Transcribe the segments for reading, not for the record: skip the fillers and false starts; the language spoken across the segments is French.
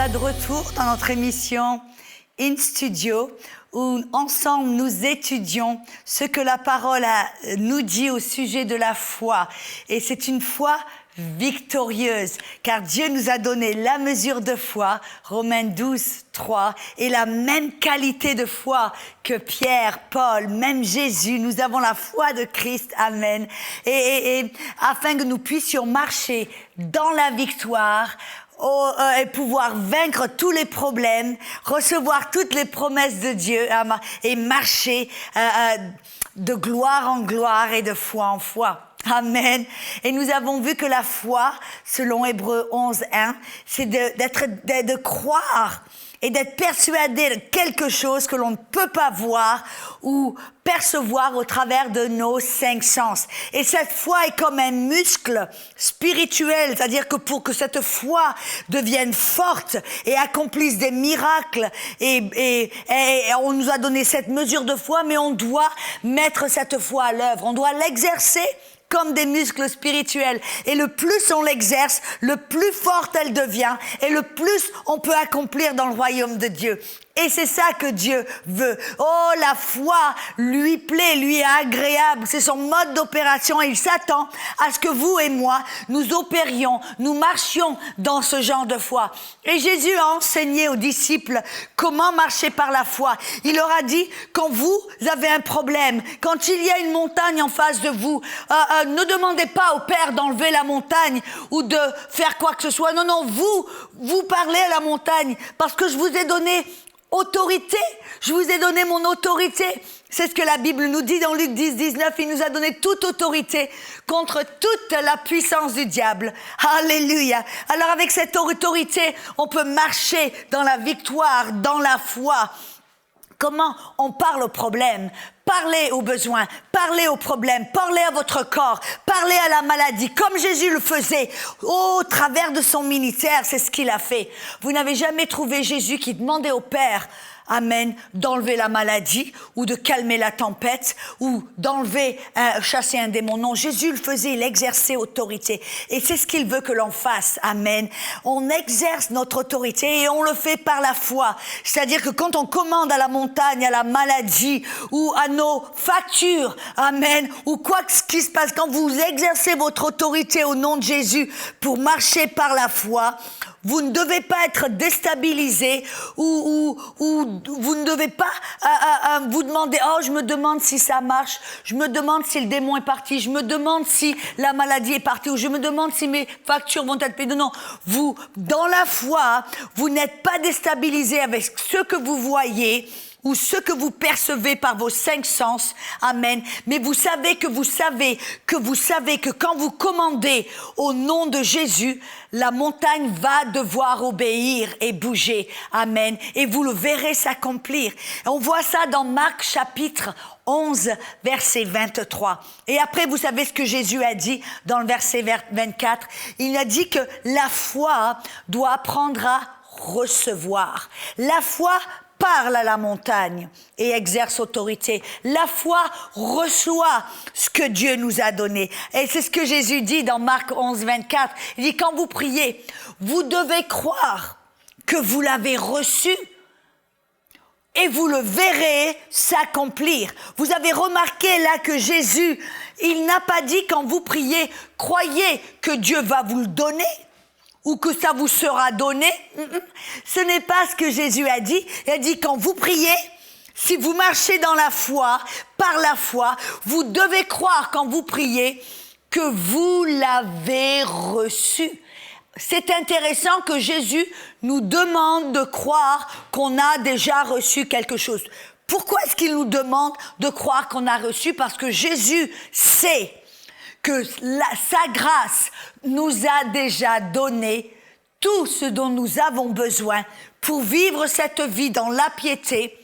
voilà de retour dans notre émission In Studio où ensemble nous étudions ce que la parole nous dit au sujet de la foi. Et c'est une foi victorieuse, car Dieu nous a donné la mesure de foi, Romains 12, 3, et la même qualité de foi que Pierre, Paul, même Jésus. Nous avons la foi de Christ, amen. Et afin que nous puissions marcher dans la victoire, et pouvoir vaincre tous les problèmes, recevoir toutes les promesses de Dieu et marcher de gloire en gloire et de foi en foi. Amen. Et nous avons vu que la foi, selon Hébreux 11:1, c'est de croire et d'être persuadé de quelque chose que l'on ne peut pas voir ou percevoir au travers de nos 5 sens. Et cette foi est comme un muscle spirituel, c'est-à-dire que pour que cette foi devienne forte et accomplisse des miracles, et on nous a donné cette mesure de foi, mais on doit mettre cette foi à l'œuvre, on doit l'exercer comme des muscles spirituels. Et le plus on l'exerce, le plus forte elle devient et le plus on peut accomplir dans le royaume de Dieu. Et c'est ça que Dieu veut. Oh, la foi lui plaît, lui est agréable. C'est son mode d'opération et il s'attend à ce que vous et moi, nous opérions, nous marchions dans ce genre de foi. Et Jésus a enseigné aux disciples comment marcher par la foi. Il leur a dit, quand vous avez un problème, quand il y a une montagne en face de vous, ne demandez pas au Père d'enlever la montagne ou de faire quoi que ce soit. Non, vous parlez à la montagne parce que je vous ai donné autorité, je vous ai donné mon autorité. C'est ce que la Bible nous dit dans Luc 10, 19. Il nous a donné toute autorité contre toute la puissance du diable. Alléluia. Alors avec cette autorité, on peut marcher dans la victoire, dans la foi. Comment on parle aux problèmes, parlez aux besoins, parlez aux problèmes, parlez à votre corps, parlez à la maladie, comme Jésus le faisait au travers de son ministère, c'est ce qu'il a fait. Vous n'avez jamais trouvé Jésus qui demandait au Père, amen, d'enlever la maladie ou de calmer la tempête ou d'enlever, chasser un démon. Non, Jésus le faisait, il exerçait autorité. Et c'est ce qu'il veut que l'on fasse, amen. On exerce notre autorité et on le fait par la foi. C'est-à-dire que quand on commande à la montagne, à la maladie ou à nos factures, amen, ou quoi que ce qui se passe, quand vous exercez votre autorité au nom de Jésus pour marcher par la foi, vous ne devez pas être déstabilisé ou vous ne devez pas vous demander « Oh, je me demande si ça marche, je me demande si le démon est parti, je me demande si la maladie est partie ou je me demande si mes factures vont être payées. » Non, vous, dans la foi, vous n'êtes pas déstabilisé avec ce que vous voyez ou ce que vous percevez par vos 5 sens, amen, mais vous savez que quand vous commandez au nom de Jésus, la montagne va devoir obéir et bouger, amen, et vous le verrez s'accomplir. On voit ça dans Marc chapitre 11, verset 23. Et après, vous savez ce que Jésus a dit dans le verset 24. Il a dit que la foi doit apprendre à recevoir. La foi parle à la montagne et exerce autorité. La foi reçoit ce que Dieu nous a donné. Et c'est ce que Jésus dit dans Marc 11, 24. Il dit, quand vous priez, vous devez croire que vous l'avez reçu et vous le verrez s'accomplir. Vous avez remarqué là que Jésus, il n'a pas dit quand vous priez, croyez que Dieu va vous le donner ou que ça vous sera donné. Ce n'est pas ce que Jésus a dit. Il a dit quand vous priez, si vous marchez dans la foi, par la foi, vous devez croire quand vous priez que vous l'avez reçu. C'est intéressant que Jésus nous demande de croire qu'on a déjà reçu quelque chose. Pourquoi est-ce qu'il nous demande de croire qu'on a reçu? Parce que Jésus sait que sa grâce nous a déjà donné tout ce dont nous avons besoin pour vivre cette vie dans la piété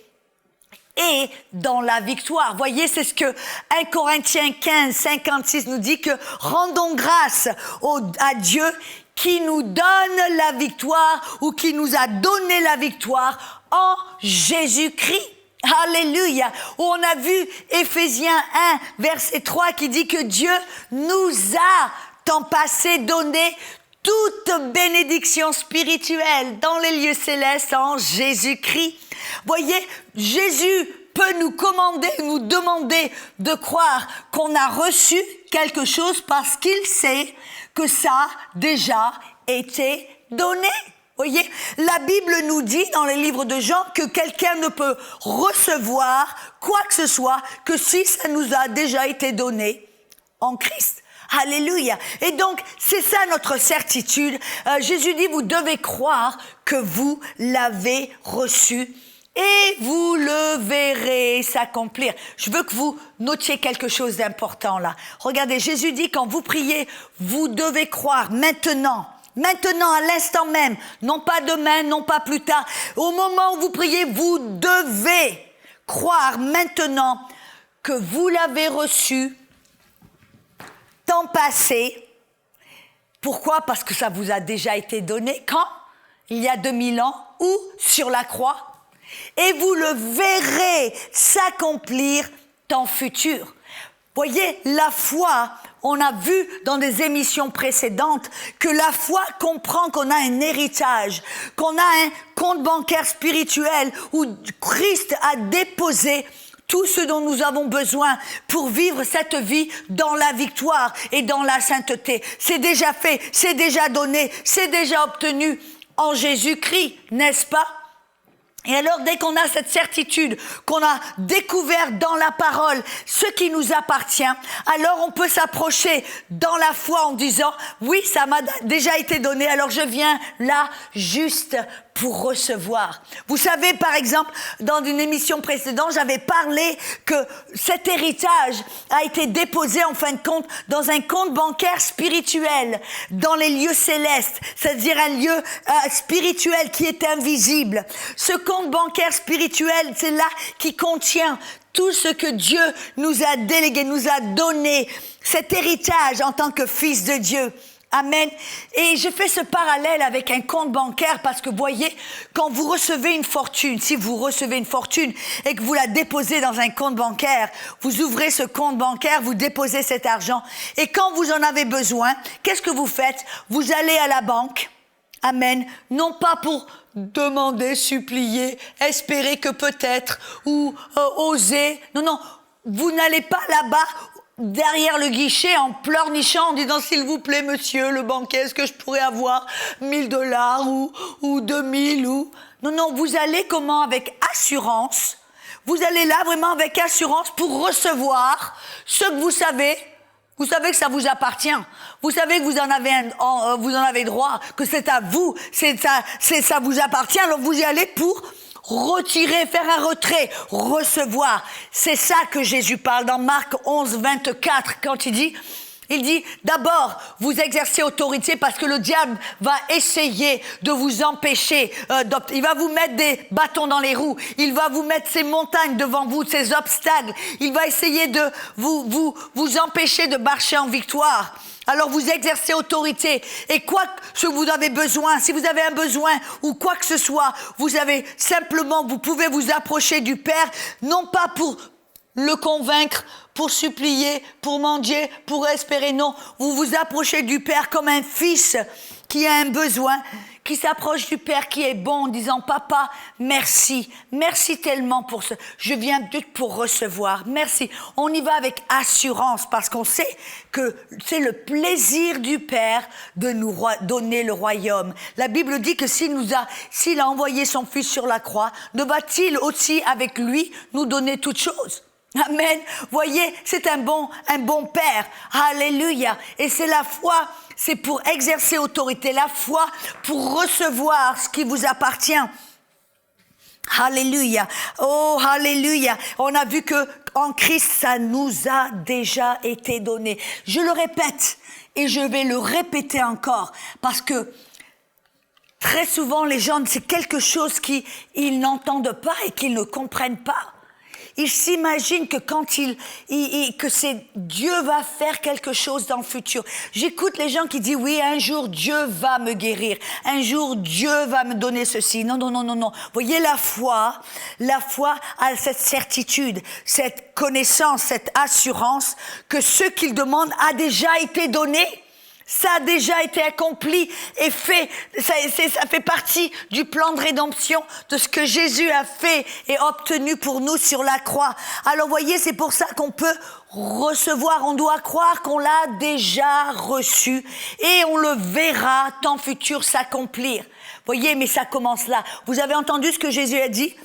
et dans la victoire. Voyez, c'est ce que 1 Corinthiens 15, 56 nous dit, que rendons grâce à Dieu qui nous donne la victoire ou qui nous a donné la victoire en Jésus-Christ. Alléluia. Où on a vu Éphésiens 1, verset 3 qui dit que Dieu nous a, temps passé, donné toute bénédiction spirituelle dans les lieux célestes en Jésus-Christ. Voyez, Jésus peut nous commander, nous demander de croire qu'on a reçu quelque chose parce qu'il sait que ça a déjà été donné. Voyez, la Bible nous dit dans les livres de Jean que quelqu'un ne peut recevoir quoi que ce soit que si ça nous a déjà été donné en Christ. Alléluia. Et donc, c'est ça notre certitude. Jésus dit, vous devez croire que vous l'avez reçu et vous le verrez s'accomplir. Je veux que vous notiez quelque chose d'important là. Regardez, Jésus dit, quand vous priez, vous devez croire maintenant, à l'instant même, non pas demain, non pas plus tard. Au moment où vous priez, vous devez croire maintenant que vous l'avez reçu, temps passé. Pourquoi? Parce que ça vous a déjà été donné. Quand? Il y a 2000 ans. Où? Sur la croix. Et vous le verrez s'accomplir temps futur. Voyez, la foi, on a vu dans des émissions précédentes que la foi comprend qu'on a un héritage, qu'on a un compte bancaire spirituel où Christ a déposé tout ce dont nous avons besoin pour vivre cette vie dans la victoire et dans la sainteté. C'est déjà fait, c'est déjà donné, c'est déjà obtenu en Jésus-Christ, n'est-ce pas? Et alors, dès qu'on a cette certitude, qu'on a découvert dans la parole ce qui nous appartient, alors on peut s'approcher dans la foi en disant, oui, ça m'a déjà été donné, alors je viens là juste pour recevoir. Vous savez, par exemple, dans une émission précédente, j'avais parlé que cet héritage a été déposé, en fin de compte, dans un compte bancaire spirituel, dans les lieux célestes, c'est-à-dire un lieu spirituel qui est invisible. Ce compte bancaire spirituel, c'est là qui contient tout ce que Dieu nous a délégué, nous a donné, cet héritage en tant que fils de Dieu. Amen. Et je fais ce parallèle avec un compte bancaire parce que voyez, quand vous recevez une fortune, si vous recevez une fortune et que vous la déposez dans un compte bancaire, vous ouvrez ce compte bancaire, vous déposez cet argent et quand vous en avez besoin, qu'est-ce que vous faites? Vous allez à la banque. Amen. Non pas pour demander, supplier, espérer que peut-être ou oser. Non, vous n'allez pas là-bas derrière le guichet en pleurnichant en disant s'il vous plaît monsieur le banquier, est-ce que je pourrais avoir $1000 ou 2000 ou... Non, vous allez comment? Avec assurance. Vous allez là vraiment avec assurance pour recevoir ce que vous savez. Vous savez que ça vous appartient. Vous savez que vous en avez droit, que c'est à vous, ça vous appartient. Alors vous y allez pour retirer, faire un retrait, recevoir. C'est ça que Jésus parle dans Marc 11, 24, quand il dit, d'abord, vous exercez autorité parce que le diable va essayer de vous empêcher, il va vous mettre des bâtons dans les roues, il va vous mettre ces montagnes devant vous, ces obstacles, il va essayer de vous empêcher de marcher en victoire. Alors vous exercez autorité et quoi que vous avez besoin, si vous avez un besoin ou quoi que ce soit, vous pouvez vous approcher du Père, non pas pour le convaincre, pour supplier, pour mendier, pour espérer, non. Vous vous approchez du Père comme un fils qui a un besoin, qui s'approche du Père qui est bon en disant « Papa, merci tellement pour ce... Je viens juste pour recevoir, merci. » On y va avec assurance parce qu'on sait que c'est le plaisir du Père de nous donner le royaume. La Bible dit que s'il a envoyé son Fils sur la croix, ne va-t-il aussi avec lui nous donner toutes choses? Amen. Voyez, c'est un bon Père. Alléluia. Et c'est la foi, c'est pour exercer autorité. La foi pour recevoir ce qui vous appartient. Alléluia. Oh, alléluia. On a vu que en Christ, ça nous a déjà été donné. Je le répète et je vais le répéter encore parce que très souvent, les gens, c'est quelque chose qu'ils n'entendent pas et qu'ils ne comprennent pas. Ils s'imaginent que que c'est Dieu va faire quelque chose dans le futur. J'écoute les gens qui disent oui, un jour Dieu va me guérir, un jour Dieu va me donner ceci. Non. Voyez, la foi a cette certitude, cette connaissance, cette assurance que ce qu'il demande a déjà été donné. Ça a déjà été accompli et fait. Ça fait partie du plan de rédemption, de ce que Jésus a fait et obtenu pour nous sur la croix. Alors voyez, c'est pour ça qu'on peut recevoir. On doit croire qu'on l'a déjà reçu et on le verra temps futur s'accomplir. Voyez, mais ça commence là. Vous avez entendu ce que Jésus a dit?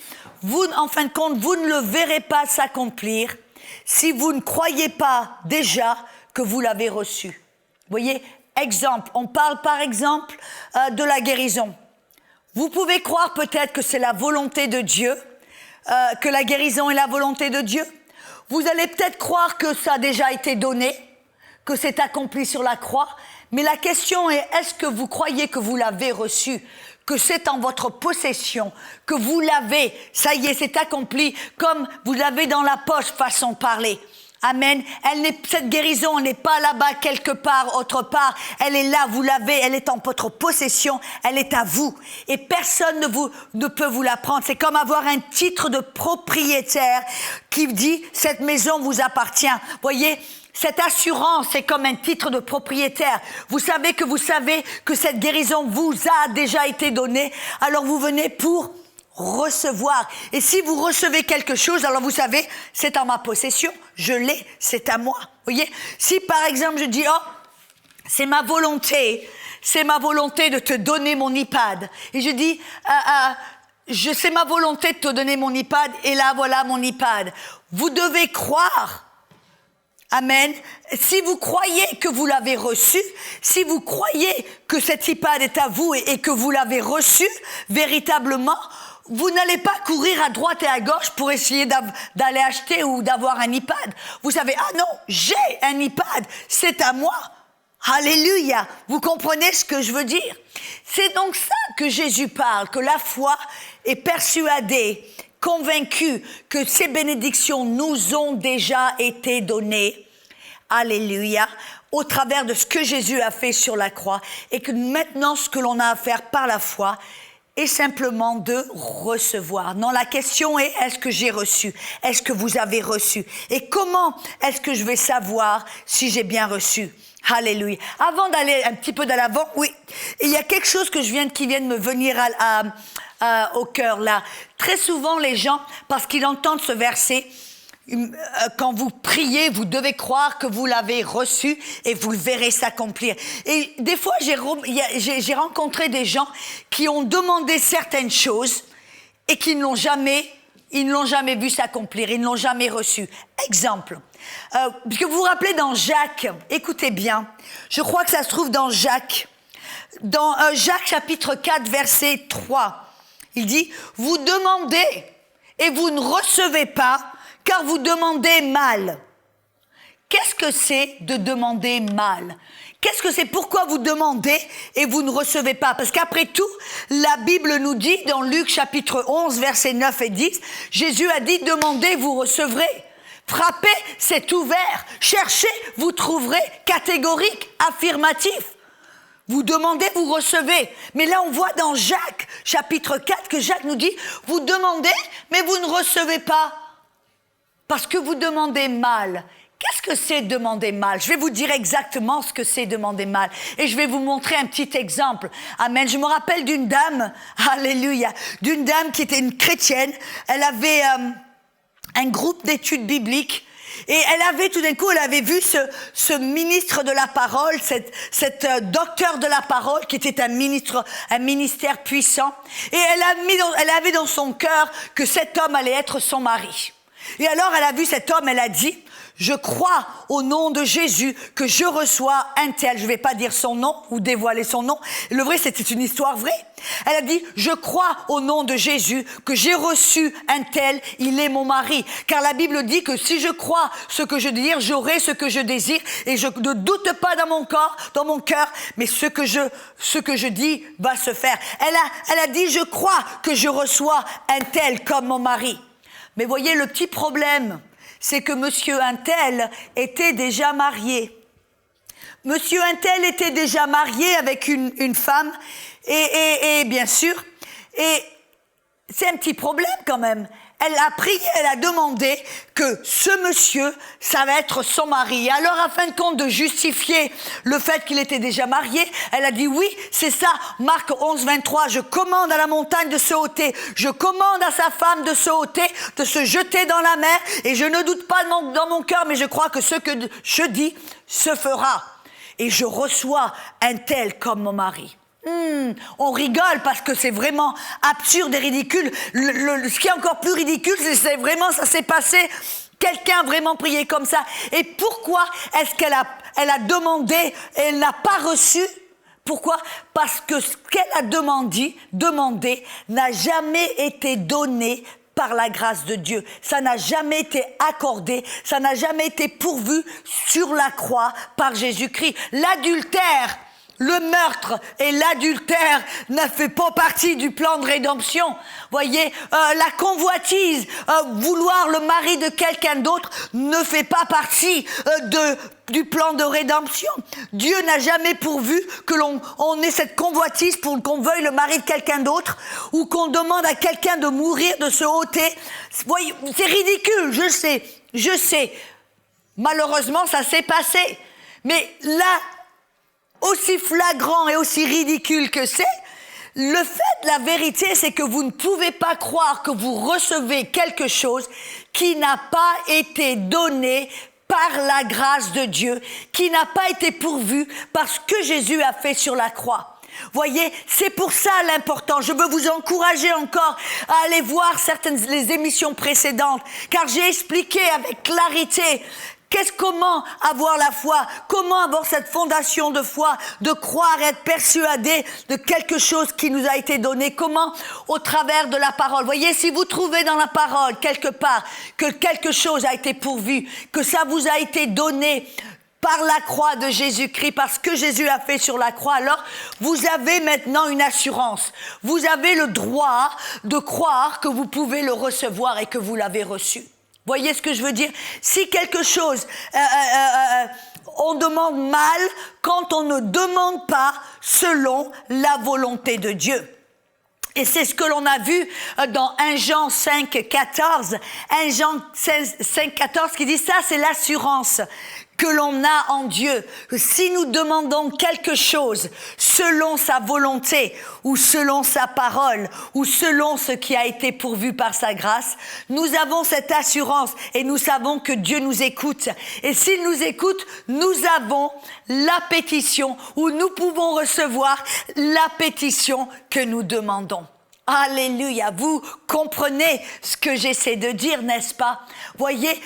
Vous, en fin de compte, vous ne le verrez pas s'accomplir si vous ne croyez pas déjà que vous l'avez reçu. Voyez, exemple, on parle par exemple de la guérison. Vous pouvez croire peut-être que c'est la volonté de Dieu, que la guérison est la volonté de Dieu. Vous allez peut-être croire que ça a déjà été donné, que c'est accompli sur la croix. Mais la question est, est-ce que vous croyez que vous l'avez reçu, que c'est en votre possession, que vous l'avez, ça y est, c'est accompli, comme vous l'avez dans la poche, façon de parler. Amen. Cette guérison n'est pas là-bas quelque part, autre part. Elle est là, vous l'avez, elle est en votre possession, elle est à vous. Et personne ne peut vous la prendre. C'est comme avoir un titre de propriétaire qui dit « cette maison vous appartient ». Voyez, cette assurance, c'est comme un titre de propriétaire. Vous savez que cette guérison vous a déjà été donnée. Alors vous venez pour recevoir. Et si vous recevez quelque chose, alors vous savez, c'est en ma possession, je l'ai, c'est à moi. Vous voyez? Si par exemple je dis, oh, c'est ma volonté de te donner mon iPad. Et je dis, c'est ma volonté de te donner mon iPad, et là voilà mon iPad. Vous devez croire. Amen. Si vous croyez que vous l'avez reçu, si vous croyez que cet iPad est à vous et que vous l'avez reçu véritablement, vous n'allez pas courir à droite et à gauche pour essayer d'aller acheter ou d'avoir un iPad. Vous savez, ah non, j'ai un iPad, c'est à moi. Alléluia. Vous comprenez ce que je veux dire? C'est donc ça que Jésus parle, que la foi est persuadée, convaincue que ces bénédictions nous ont déjà été données. Alléluia. Au travers de ce que Jésus a fait sur la croix et que maintenant ce que l'on a à faire par la foi est simplement de recevoir. Non, la question est, est-ce que j'ai reçu? Est-ce que vous avez reçu? Et comment est-ce que je vais savoir si j'ai bien reçu? Alléluia. Avant d'aller un petit peu de l'avant, oui, il y a quelque chose qui vient de me venir au cœur là. Très souvent, les gens, parce qu'ils entendent ce verset, quand vous priez, vous devez croire que vous l'avez reçu et vous le verrez s'accomplir. Et des fois, j'ai rencontré des gens qui ont demandé certaines choses et qui ne l'ont jamais vu s'accomplir, ils ne l'ont jamais reçu. Exemple, puisque vous vous rappelez dans Jacques, écoutez bien, je crois que ça se trouve dans Jacques chapitre 4, verset 3. Il dit, vous demandez et vous ne recevez pas, car vous demandez mal. Qu'est-ce que c'est de demander mal? Qu'est-ce que c'est? Pourquoi vous demandez et vous ne recevez pas? Parce qu'après tout, la Bible nous dit, dans Luc chapitre 11, versets 9 et 10, Jésus a dit, demandez, vous recevrez. Frappez, c'est ouvert. Cherchez, vous trouverez. Catégorique, affirmatif. Vous demandez, vous recevez. Mais là, on voit dans Jacques, chapitre 4, que Jacques nous dit, vous demandez, mais vous ne recevez pas. Parce que vous demandez mal. Qu'est-ce que c'est demander mal? Je vais vous dire exactement ce que c'est demander mal. Et je vais vous montrer un petit exemple. Amen. Je me rappelle d'une dame, alléluia, d'une dame qui était une chrétienne. Elle avait un groupe d'études bibliques. Et tout d'un coup, elle avait vu ce ministre de la parole, cette docteur de la parole, qui était un ministère puissant. Et elle avait dans son cœur que cet homme allait être son mari. Et alors, elle a vu cet homme, elle a dit, je crois au nom de Jésus que je reçois un tel. Je ne vais pas dire son nom ou dévoiler son nom. Le vrai, c'était une histoire vraie. Elle a dit, je crois au nom de Jésus que j'ai reçu un tel, il est mon mari. Car la Bible dit que si je crois ce que je désire, j'aurai ce que je désire. Et je ne doute pas dans mon cœur, mais ce que je dis va se faire. Elle a dit, je crois que je reçois un tel comme mon mari. Mais voyez, le petit problème, c'est que monsieur Untel était déjà marié. Monsieur Untel était déjà marié avec une femme, et bien sûr, et c'est un petit problème quand même. Elle a prié, elle a demandé que ce monsieur, ça va être son mari. Alors, afin de compte de justifier le fait qu'il était déjà marié, elle a dit oui, c'est ça. Marc 11, 23, je commande à la montagne de se ôter. Je commande à sa femme de se ôter, de se jeter dans la mer. Et je ne doute pas dans mon cœur, mais je crois que ce que je dis se fera. Et je reçois un tel comme mon mari. On rigole parce que c'est vraiment absurde et ridicule. Ce qui est encore plus ridicule, c'est vraiment, ça s'est passé. Quelqu'un a vraiment prié comme ça. Et pourquoi est-ce qu'elle a demandé et elle n'a pas reçu? Pourquoi? Parce que ce qu'elle a demandé n'a jamais été donné par la grâce de Dieu. Ça n'a jamais été accordé, ça n'a jamais été pourvu sur la croix par Jésus-Christ. L'adultère, le meurtre et l'adultère ne fait pas partie du plan de rédemption. Voyez, la convoitise, vouloir le mari de quelqu'un d'autre ne fait pas partie du plan de rédemption. Dieu n'a jamais pourvu que on ait cette convoitise pour qu'on veuille le mari de quelqu'un d'autre ou qu'on demande à quelqu'un de mourir, de se ôter. Voyez, c'est ridicule, je sais. Malheureusement, ça s'est passé. Mais là, aussi flagrant et aussi ridicule que c'est, le fait de la vérité, c'est que vous ne pouvez pas croire que vous recevez quelque chose qui n'a pas été donné par la grâce de Dieu, qui n'a pas été pourvu par ce que Jésus a fait sur la croix. Voyez, c'est pour ça l'important. Je veux vous encourager encore à aller voir les émissions précédentes, car j'ai expliqué avec clarité comment avoir la foi, comment avoir cette fondation de foi, de croire, être persuadé de quelque chose qui nous a été donné, comment au travers de la parole. Voyez, si vous trouvez dans la parole quelque part que quelque chose a été pourvu, que ça vous a été donné par la croix de Jésus-Christ, parce que Jésus a fait sur la croix, alors vous avez maintenant une assurance. Vous avez le droit de croire que vous pouvez le recevoir et que vous l'avez reçu. Voyez ce que je veux dire? Si quelque chose, on demande mal quand on ne demande pas selon la volonté de Dieu. Et c'est ce que l'on a vu dans 1 Jean 5, 14. 1 Jean 5, 14 qui dit ça, c'est l'assurance que l'on a en Dieu. Si nous demandons quelque chose selon sa volonté ou selon sa parole ou selon ce qui a été pourvu par sa grâce, nous avons cette assurance et nous savons que Dieu nous écoute. Et s'il nous écoute, nous avons la pétition ou nous pouvons recevoir la pétition que nous demandons. Alléluia, vous comprenez ce que j'essaie de dire, n'est-ce pas? Voyez,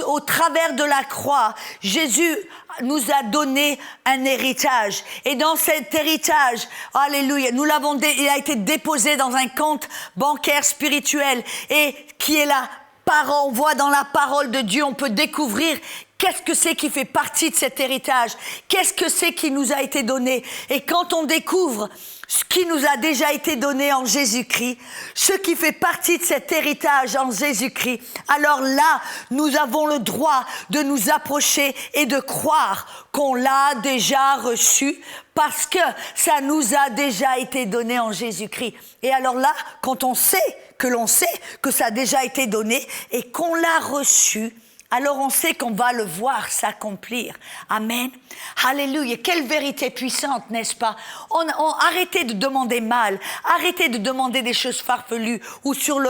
au travers de la croix, Jésus nous a donné un héritage. Et dans cet héritage, alléluia, il a été déposé dans un compte bancaire spirituel et qui est la parole. On voit dans la parole de Dieu, on peut découvrir qu'est-ce que c'est qui fait partie de cet héritage, qu'est-ce que c'est qui nous a été donné. Et quand on découvre ce qui nous a déjà été donné en Jésus-Christ, ce qui fait partie de cet héritage en Jésus-Christ, alors là, nous avons le droit de nous approcher et de croire qu'on l'a déjà reçu parce que ça nous a déjà été donné en Jésus-Christ. Et alors là, quand on sait que ça a déjà été donné et qu'on l'a reçu, alors on sait qu'on va le voir s'accomplir. Amen. Alléluia. Quelle vérité puissante, n'est-ce pas? Arrêtez de demander mal. Arrêtez de demander des choses farfelues ou sur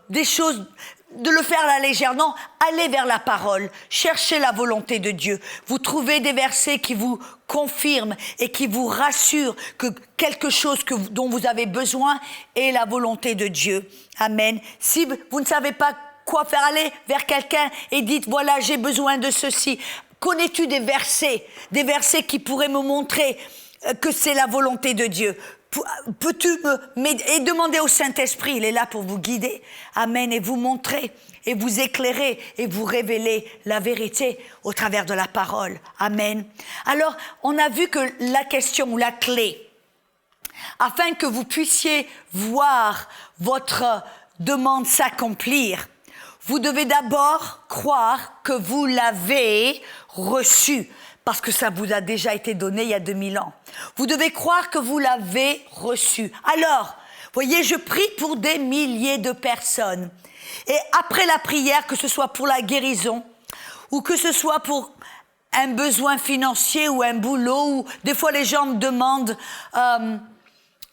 des choses, de le faire à la légère. Non, allez vers la parole. Cherchez la volonté de Dieu. Vous trouvez des versets qui vous confirment et qui vous rassurent que quelque chose dont vous avez besoin est la volonté de Dieu. Amen. Si vous ne savez pas quoi faire, aller vers quelqu'un et dites, voilà, j'ai besoin de ceci. Connais-tu des versets qui pourraient me montrer que c'est la volonté de Dieu? Peux-tu et demander au Saint-Esprit, il est là pour vous guider. Amen. Et vous montrer, et vous éclairer, et vous révéler la vérité au travers de la parole. Amen. Alors, on a vu que la question ou la clé, afin que vous puissiez voir votre demande s'accomplir, vous devez d'abord croire que vous l'avez reçu, parce que ça vous a déjà été donné il y a 2000 ans. Vous devez croire que vous l'avez reçu. Alors, Voyez, je prie pour des milliers de personnes. Et après la prière, que ce soit pour la guérison, ou que ce soit pour un besoin financier ou un boulot, ou des fois les gens me demandent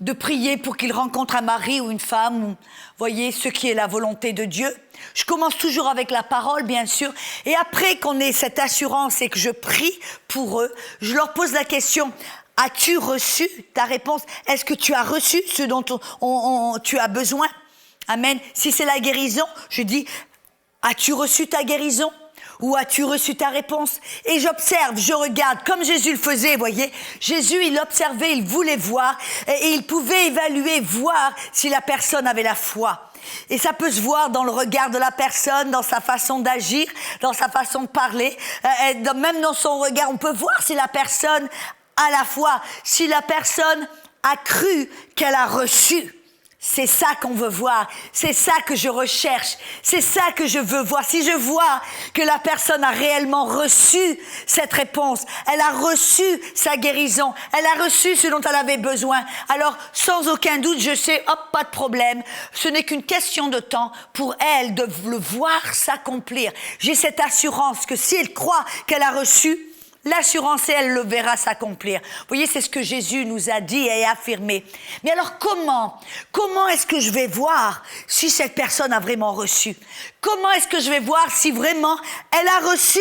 de prier pour qu'ils rencontrent un mari ou une femme, ou, voyez, ce qui est la volonté de Dieu. Je commence toujours avec la parole, bien sûr, et après qu'on ait cette assurance et que je prie pour eux, je leur pose la question: as-tu reçu ta réponse? Est-ce que tu as reçu ce dont tu as besoin? Amen. Si c'est la guérison, je dis: as-tu reçu ta guérison? Ou as-tu reçu ta réponse? Et j'observe, je regarde, comme Jésus le faisait, voyez. Jésus, il observait, il voulait voir, et il pouvait évaluer, voir si la personne avait la foi. Et ça peut se voir dans le regard de la personne, dans sa façon d'agir, dans sa façon de parler, même dans son regard, on peut voir si la personne a la foi, si la personne a cru qu'elle a reçu. C'est ça qu'on veut voir, c'est ça que je recherche, c'est ça que je veux voir. Si je vois que la personne a réellement reçu cette réponse, elle a reçu sa guérison, elle a reçu ce dont elle avait besoin, alors sans aucun doute, je sais, hop, pas de problème, ce n'est qu'une question de temps pour elle de le voir s'accomplir. J'ai cette assurance que si elle croit qu'elle a reçu, l'assurance, elle le verra s'accomplir. Vous voyez, c'est ce que Jésus nous a dit et affirmé. Mais alors comment est-ce que je vais voir si cette personne a vraiment reçu? Comment est-ce que je vais voir si vraiment elle a reçu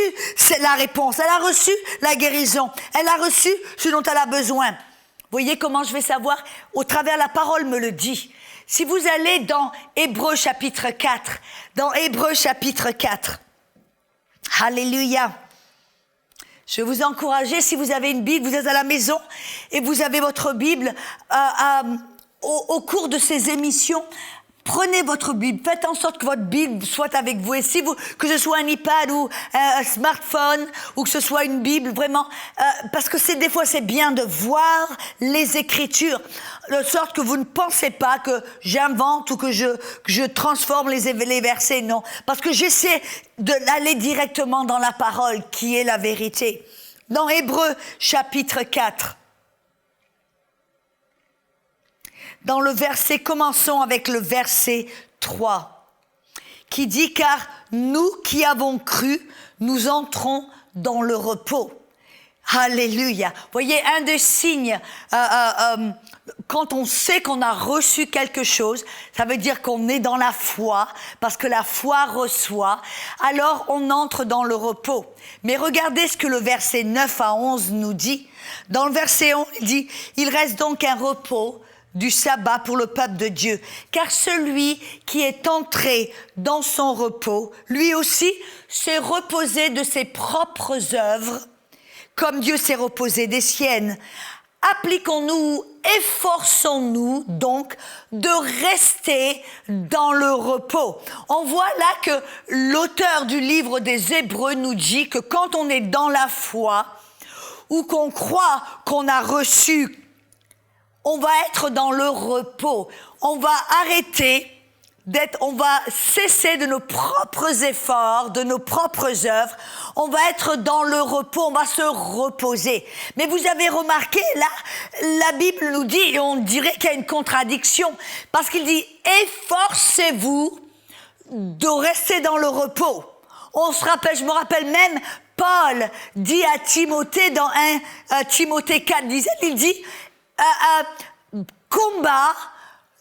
la réponse, elle a reçu la guérison, elle a reçu ce dont elle a besoin? Vous voyez comment je vais savoir? Au travers la parole me le dit. Si vous allez dans Hébreux chapitre 4, Alléluia. Je vais vous encourager, si vous avez une Bible, vous êtes à la maison et vous avez votre Bible, au cours de ces émissions, prenez votre Bible, faites en sorte que votre Bible soit avec vous. Et si vous, que ce soit un iPad ou un smartphone, ou que ce soit une Bible, vraiment, parce que des fois c'est bien de voir les Écritures, de sorte que vous ne pensez pas que j'invente ou que je transforme les versets, non. Parce que j'essaie d'aller directement dans la parole qui est la vérité. Dans Hébreux chapitre 4, dans le verset, commençons avec le verset 3, qui dit: car nous qui avons cru, nous entrons dans le repos. Alléluia. Voyez, un des signes, quand on sait qu'on a reçu quelque chose, ça veut dire qu'on est dans la foi, parce que la foi reçoit, alors on entre dans le repos. Mais regardez ce que le verset 9 à 11 nous dit. Dans le verset 11, il dit: il reste donc un repos du sabbat pour le peuple de Dieu, car celui qui est entré dans son repos, lui aussi s'est reposé de ses propres œuvres, comme Dieu s'est reposé des siennes. Appliquons-nous, efforçons-nous donc de rester dans le repos. On voit là que l'auteur du livre des Hébreux nous dit que quand on est dans la foi, ou qu'on croit qu'on a reçu, on va être dans le repos. On va arrêter on va cesser de nos propres efforts, de nos propres œuvres. On va être dans le repos, on va se reposer. Mais vous avez remarqué, là, la Bible nous dit, et on dirait qu'il y a une contradiction, parce qu'il dit: efforcez-vous de rester dans le repos. Je me rappelle même, Paul dit à Timothée, dans 1 Timothée 4, il dit, combat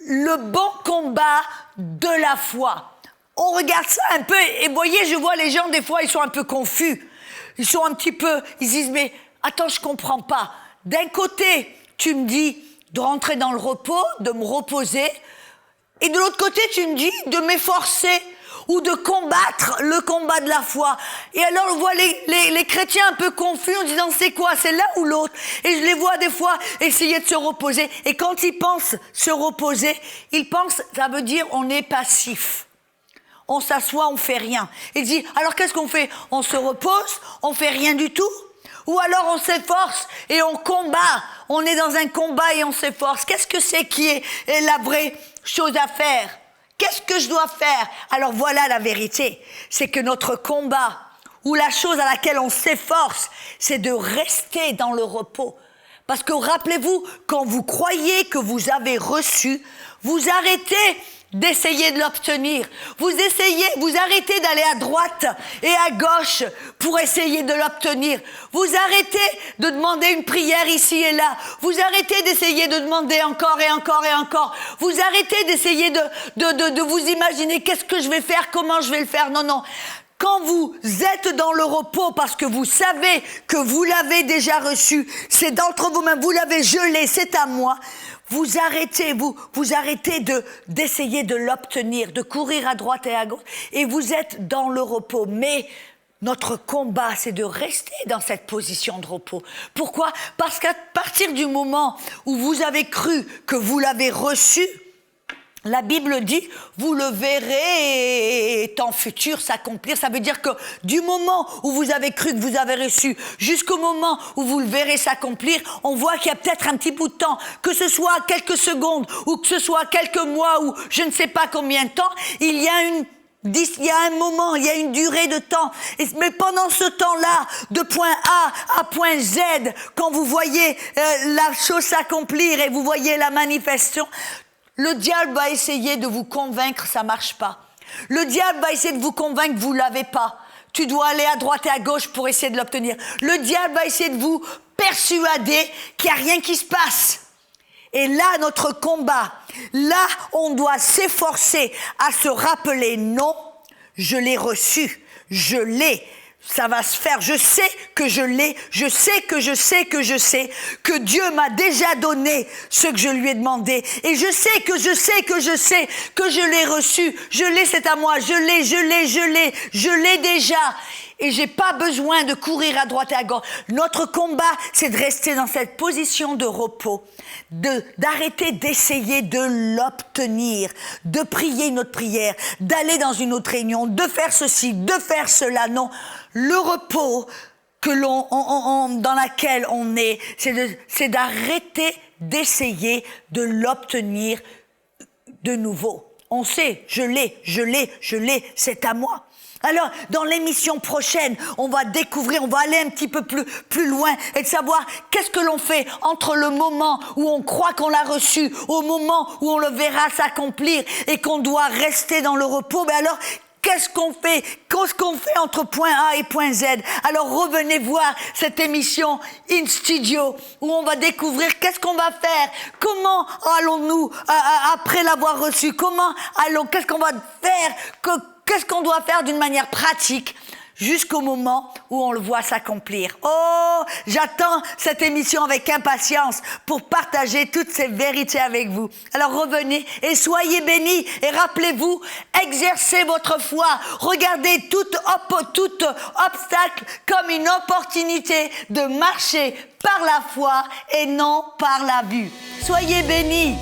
le bon combat de la foi. On regarde ça un peu, et voyez, je vois les gens, des fois, ils sont un peu confus. Ils sont un petit peu, ils disent: mais attends, je comprends pas. D'un côté, tu me dis de rentrer dans le repos, de me reposer, et de l'autre côté, tu me dis de m'efforcer ou de combattre le combat de la foi. Et alors, on voit les chrétiens un peu confus en disant: c'est quoi, c'est l'un ou l'autre? Et je les vois des fois essayer de se reposer. Et quand ils pensent se reposer, ils pensent, ça veut dire on est passif. On s'assoit, on fait rien. Il dit: alors qu'est-ce qu'on fait? On se repose, on fait rien du tout? Ou alors on s'efforce et on combat. On est dans un combat et on s'efforce. Qu'est-ce que c'est qui est la vraie chose à faire? Qu'est-ce que je dois faire? Alors voilà la vérité, c'est que notre combat, ou la chose à laquelle on s'efforce, c'est de rester dans le repos. Parce que rappelez-vous, quand vous croyez que vous avez reçu, vous arrêtez d'essayer de l'obtenir. Vous arrêtez d'aller à droite et à gauche pour essayer de l'obtenir. Vous arrêtez de demander une prière ici et là. Vous arrêtez d'essayer de demander encore et encore et encore. Vous arrêtez d'essayer de vous imaginer qu'est-ce que je vais faire, comment je vais le faire. Non, non. Quand vous êtes dans le repos parce que vous savez que vous l'avez déjà reçu, c'est d'entre vous-même, vous l'avez gelé, c'est à moi. Vous arrêtez d'essayer de l'obtenir, de courir à droite et à gauche, et vous êtes dans le repos. Mais notre combat, c'est de rester dans cette position de repos. Pourquoi? Parce qu'à partir du moment où vous avez cru que vous l'avez reçu, la Bible dit, vous le verrez temps futur s'accomplir. Ça veut dire que du moment où vous avez cru que vous avez reçu jusqu'au moment où vous le verrez s'accomplir, on voit qu'il y a peut-être un petit bout de temps, que ce soit quelques secondes ou que ce soit quelques mois ou je ne sais pas combien de temps, il y a un moment, il y a une durée de temps. Mais pendant ce temps-là, de point A à point Z, quand vous voyez la chose s'accomplir et vous voyez la manifestation, le diable va essayer de vous convaincre, ça marche pas. Le diable va essayer de vous convaincre, vous l'avez pas. Tu dois aller à droite et à gauche pour essayer de l'obtenir. Le diable va essayer de vous persuader qu'il n'y a rien qui se passe. Et là, notre combat, là, on doit s'efforcer à se rappeler, non, je l'ai reçu, je l'ai. Ça va se faire, je sais que je l'ai, je sais que Dieu m'a déjà donné ce que je lui ai demandé. Et je sais que je l'ai reçu, je l'ai, c'est à moi, je l'ai déjà. Et j'ai pas besoin de courir à droite et à gauche. Notre combat, c'est de rester dans cette position de repos, d'arrêter d'essayer de l'obtenir, de prier une autre prière, d'aller dans une autre réunion, de faire ceci, de faire cela. Non, le repos dans laquelle on est, c'est d'arrêter d'essayer de l'obtenir de nouveau. On sait, je l'ai, c'est à moi. Alors, dans l'émission prochaine, on va découvrir, on va aller un petit peu plus loin et de savoir qu'est-ce que l'on fait entre le moment où on croit qu'on l'a reçu, au moment où on le verra s'accomplir et qu'on doit rester dans le repos. Mais alors, qu'est-ce qu'on fait entre point A et point Z? Alors revenez voir cette émission In Studio où on va découvrir qu'est-ce qu'on va faire, comment allons-nous après l'avoir reçu, qu'est-ce qu'on va faire, qu'est-ce qu'on doit faire d'une manière pratique jusqu'au moment où on le voit s'accomplir. Oh, j'attends cette émission avec impatience pour partager toutes ces vérités avec vous. Alors revenez et soyez bénis et rappelez-vous, exercez votre foi. Regardez tout obstacle comme une opportunité de marcher par la foi et non par la vue. Soyez bénis.